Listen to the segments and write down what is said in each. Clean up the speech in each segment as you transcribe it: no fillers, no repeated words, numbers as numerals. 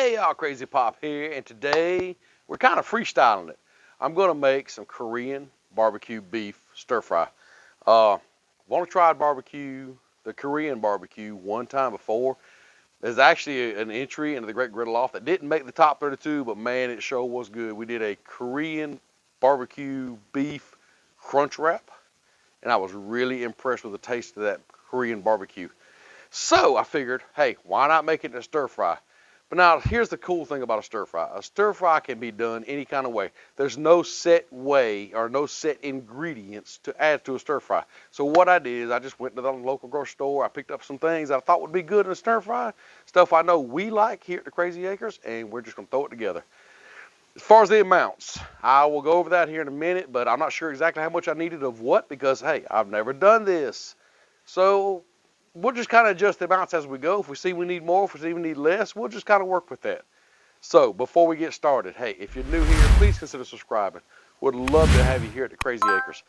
Hey y'all, Crazy Pop here, and today we're kind of freestyling it. I'm gonna make some Korean barbecue beef stir fry. Want to try the Korean barbecue one time before. There's actually an entry into the Great Griddle Off that didn't make the top 32, but man, it sure was good. We did a Korean barbecue beef crunch wrap, and I was really impressed with the taste of that Korean barbecue. So I figured, hey, why not make it a stir fry? But now here's the cool thing about a stir fry. A stir fry can be done any kind of way. There's no set way or no set ingredients to add to a stir fry. So what I did is I just went to the local grocery store. I picked up some things that I thought would be good in a stir fry, stuff I know we like here at the Crazy Acres, and we're just gonna throw it together. As far as the amounts, I will go over that here in a minute, but I'm not sure exactly how much I needed of what because, hey, I've never done this. So we'll just kind of adjust the amounts as we go. If we see we need more, if we see we need less, we'll just kind of work with that. So before we get started, hey, if you're new here, please consider subscribing. Would love to have you here at the Crazy Acres.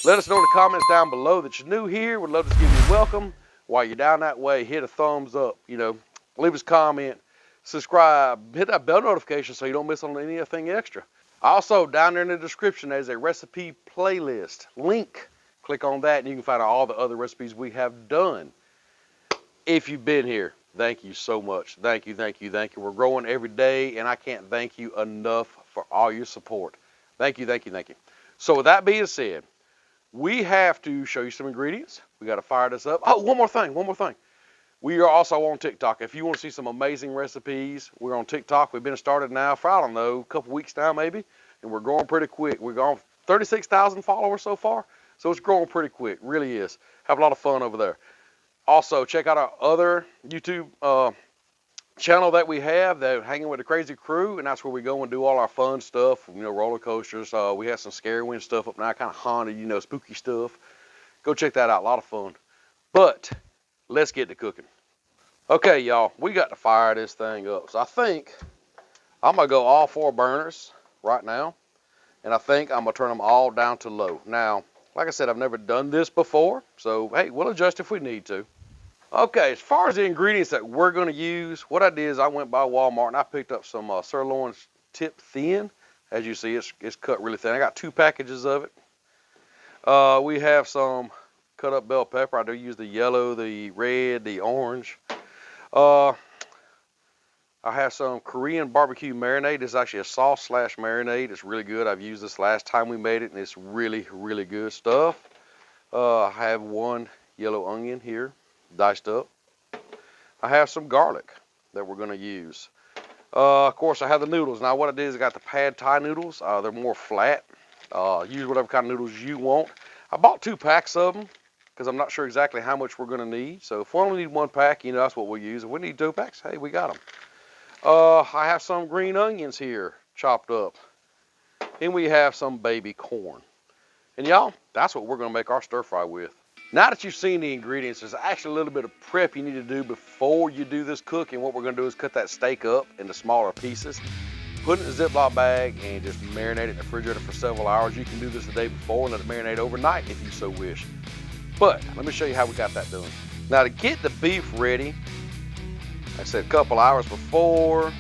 Let us know in the comments down below that you're new here. Would love to give you a welcome. While you're down that way, hit a thumbs up, leave us a comment, subscribe, hit that bell notification so you don't miss on anything extra. Also, down there in the description, there's a recipe playlist link. Click on that and you can find all the other recipes we have done. If you've been here, thank you so much. Thank you, thank you, thank you. We're growing every day, and I can't thank you enough for all your support. Thank you, thank you, thank you. So with that being said, we have to show you some ingredients. We got to fire this up. Oh, one more thing. We are also on TikTok. If you want to see some amazing recipes, we're on TikTok. We've been started now for, I don't know, a couple weeks now maybe, and we're growing pretty quick. We're going 36,000 followers so far, so it's growing pretty quick, really is. Have a lot of fun over there. Also, check out our other YouTube channel that we have, that Hanging with the Crazy Crew, and that's where we go and do all our fun stuff, roller coasters. We have some scary wind stuff up now, kind of haunted, spooky stuff. Go check that out, a lot of fun. But let's get to cooking. Okay, y'all, we got to fire this thing up. So I think I'm going to go all 4 burners right now, and I think I'm going to turn them all down to low. Now, like I said, I've never done this before, so hey, we'll adjust if we need to. Okay, as far as the ingredients that we're going to use, what I did is I went by Walmart and I picked up some Sirloin Tip thin. As you see, it's cut really thin. I got 2 packages of it. We have some cut up bell pepper. I do use the yellow, the red, the orange. I have some Korean barbecue marinade. This is actually a sauce / marinade. It's really good. I've used this last time we made it, and it's really, really good stuff. I have 1 yellow onion here, diced up. I have some garlic that we're going to use. Of course, I have the noodles. Now, what I did is I got the pad Thai noodles. They're more flat. Use whatever kind of noodles you want. I bought 2 packs of them because I'm not sure exactly how much we're going to need. So if we only need 1 pack, that's what we'll use. If we need 2 packs, hey, we got them. I have some green onions here chopped up. And we have some baby corn. And y'all, that's what we're going to make our stir fry with. Now that you've seen the ingredients, there's actually a little bit of prep you need to do before you do this cooking. What we're going to do is cut that steak up into smaller pieces, put it in a Ziploc bag, and just marinate it in the refrigerator for several hours. You can do this the day before and let it marinate overnight if you so wish. But let me show you how we got that done. Now to get the beef ready, like I said, a couple hours before,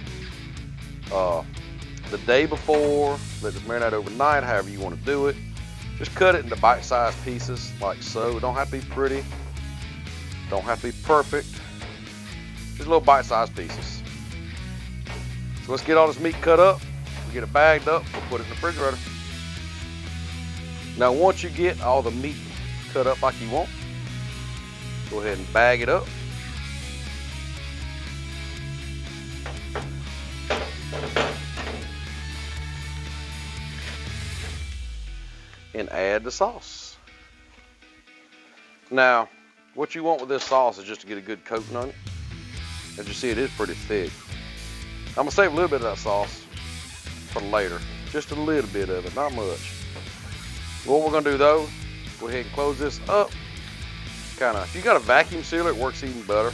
the day before, let it marinate overnight, however you want to do it. Just cut it into bite-sized pieces like so. Don't have to be pretty, don't have to be perfect, just little bite-sized pieces. So let's get all this meat cut up, we'll get it bagged up, we'll put it in the refrigerator. Now once you get all the meat cut up like you want, go ahead and bag it up. And add the sauce. Now, what you want with this sauce is just to get a good coating on it. As you see, it is pretty thick. I'm gonna save a little bit of that sauce for later. Just a little bit of it, not much. What we're gonna do though, go ahead and close this up. If you got a vacuum sealer, it works even better.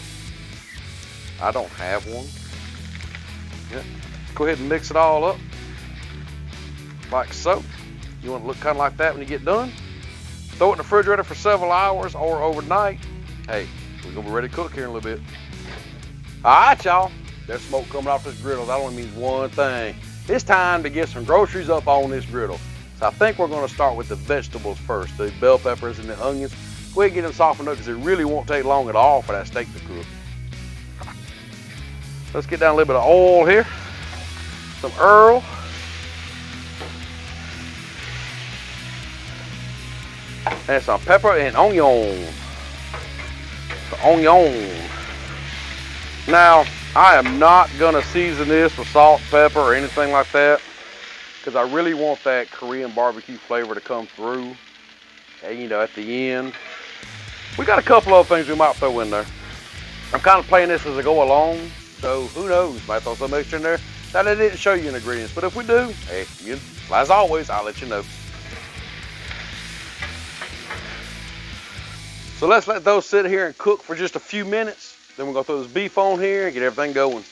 I don't have one. Yeah. Go ahead and mix it all up, like so. You want to look kind of like that when you get done. Throw it in the refrigerator for several hours or overnight. Hey, we're going to be ready to cook here in a little bit. All right, y'all. There's smoke coming off this griddle. That only means one thing. It's time to get some groceries up on this griddle. So I think we're gonna start with the vegetables first, the bell peppers and the onions. Go ahead and get them softened up because it really won't take long at all for that steak to cook. Let's get down a little bit of oil here. Some Earl. And some pepper and onion. The onion. Now, I am not gonna season this with salt, pepper, or anything like that because I really want that Korean barbecue flavor to come through. And, you know, at the end. We got a couple of things we might throw in there. I'm kind of playing this as I go along, so who knows? Might throw some extra in there. Now, they didn't show you the ingredients, but if we do, hey, as always, I'll let you know. So let's let those sit here and cook for just a few minutes. Then we're gonna throw this beef on here and get everything going.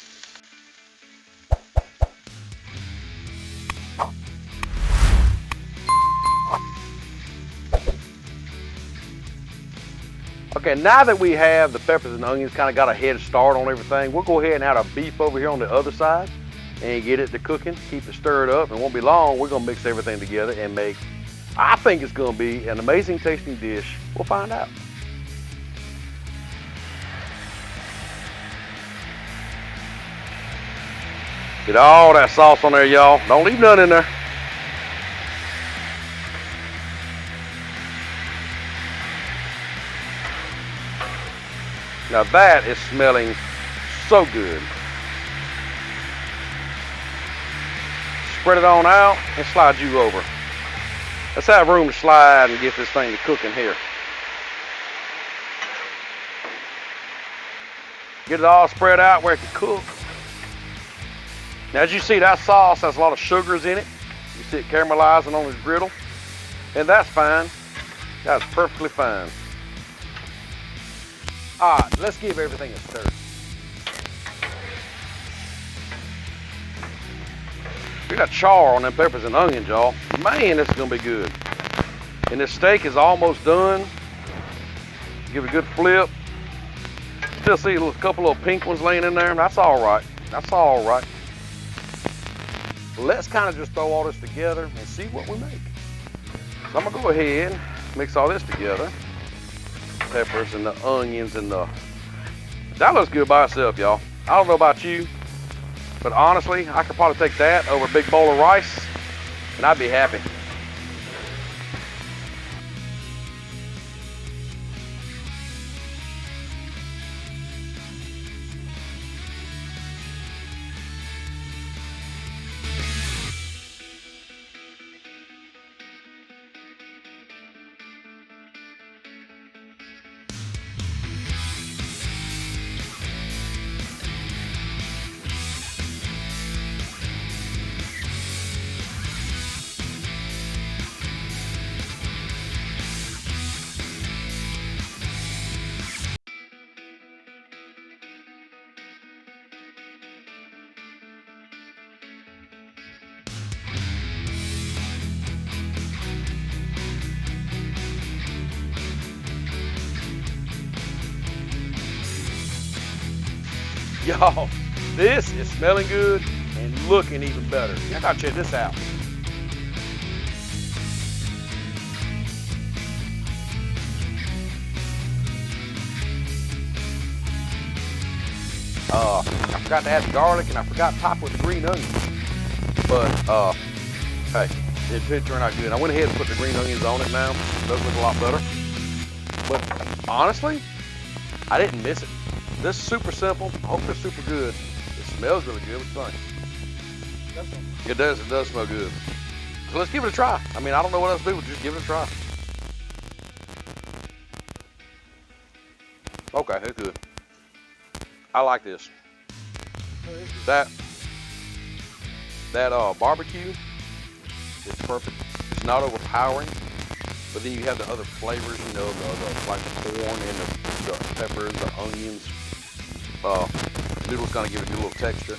Okay, now that we have the peppers and onions kind of got a head start on everything, we'll go ahead and add our beef over here on the other side and get it to cooking, keep it stirred up, and it won't be long. We're gonna mix everything together and make, I think it's gonna be an amazing tasting dish. We'll find out. Get all that sauce on there, y'all. Don't leave none in there. Now that is smelling so good. Spread it on out and slide you over. Let's have room to slide and get this thing to cooking here. Get it all spread out where it can cook. Now, as you see, that sauce has a lot of sugars in it. You see it caramelizing on this griddle, and that's fine. That's perfectly fine. All right, let's give everything a stir. We got char on them peppers and onions, y'all. Man, this is gonna be good. And this steak is almost done. Give it a good flip. Still see a couple of pink ones laying in there. That's all right. That's all right. Let's kind of just throw all this together and see what we make. So I'm gonna go ahead and mix all this together. Peppers and the onions and that looks good by itself, y'all. I don't know about you, but honestly, I could probably take that over a big bowl of rice and I'd be happy. Y'all, this is smelling good and looking even better. Y'all gotta check this out. I forgot to add the garlic and I forgot to top with the green onions. But hey, it did turn out good. I went ahead and put the green onions on it now. It does look a lot better. But honestly, I didn't miss it. This is super simple. I hope it's super good. It smells really good. What do you think? It does smell good. So let's give it a try. I mean, I don't know what else to do, but just give it a try. Okay, it's good. I like this. That barbecue is perfect. It's not overpowering, but then you have the other flavors, you know, like the corn and the peppers, the onions. Noodles kind of give it a good little texture.